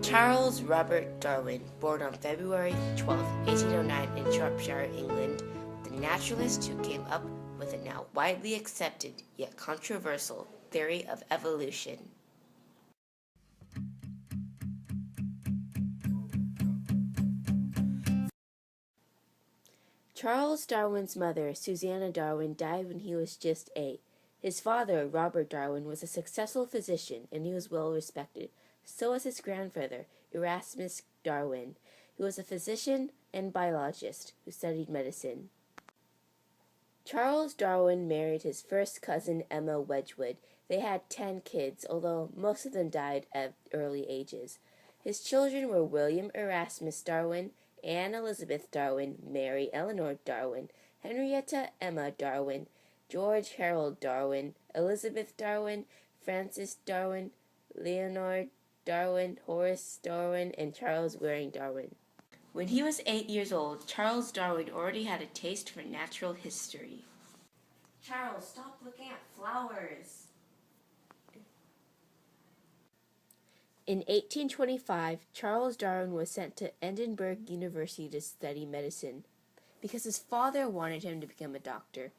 Charles Robert Darwin, born on February 12, 1809 in Shropshire, England, the naturalist who came up with a now widely accepted yet controversial theory of evolution. Charles Darwin's mother, Susanna Darwin, died when he was just 8. His father, Robert Darwin, was a successful physician, and he was well respected. So was his grandfather, Erasmus Darwin, who was a physician and biologist who studied medicine. Charles Darwin married his first cousin, Emma Wedgwood. They had 10 kids, although most of them died at early ages. His children were William Erasmus Darwin, Anne Elizabeth Darwin, Mary Eleanor Darwin, Henrietta Emma Darwin, George Harold Darwin, Elizabeth Darwin, Francis Darwin, Leonard Darwin, Horace Darwin, and Charles Waring Darwin. When he was 8 years old, Charles Darwin already had a taste for natural history. Charles, stop looking at flowers. In 1825, Charles Darwin was sent to Edinburgh University to study medicine because his father wanted him to become a doctor.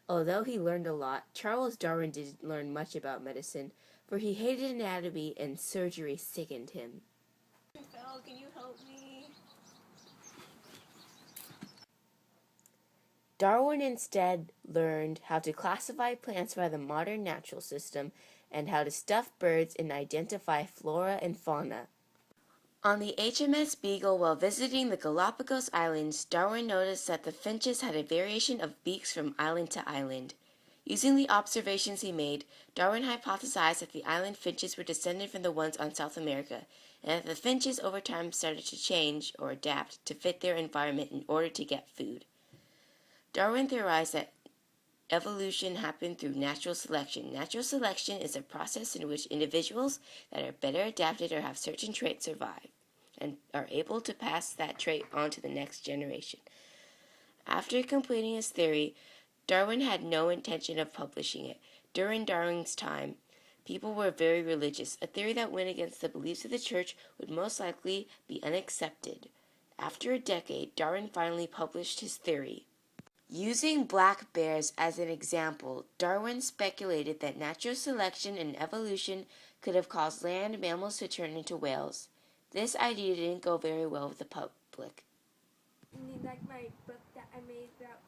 Although he learned a lot, Charles Darwin didn't learn much about medicine, for he hated anatomy and surgery sickened him. Phil, can you help me? Darwin instead learned how to classify plants by the modern natural system and how to stuff birds and identify flora and fauna. On the HMS Beagle while visiting the Galapagos Islands, Darwin noticed that the finches had a variation of beaks from island to island. Using the observations he made, Darwin hypothesized that the island finches were descended from the ones on South America, and that the finches over time started to change or adapt to fit their environment in order to get food. Darwin theorized that evolution happened through natural selection. Natural selection is a process in which individuals that are better adapted or have certain traits survive and are able to pass that trait on to the next generation. After completing his theory, Darwin had no intention of publishing it. During Darwin's time, people were very religious. A theory that went against the beliefs of the church would most likely be unaccepted. After a decade, Darwin finally published his theory. Using black bears as an example, Darwin speculated that natural selection and evolution could have caused land mammals to turn into whales. This idea didn't go very well with the public. You need like my book that I made about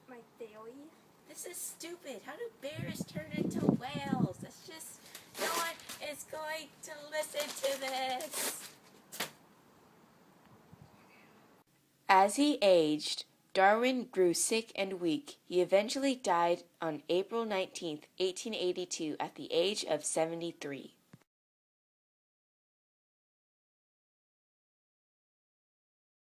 my theory? This is stupid. How do bears turn into whales? That's just, no one is going to listen to this. As he aged, Darwin grew sick and weak. He eventually died on April 19, 1882, at the age of 73.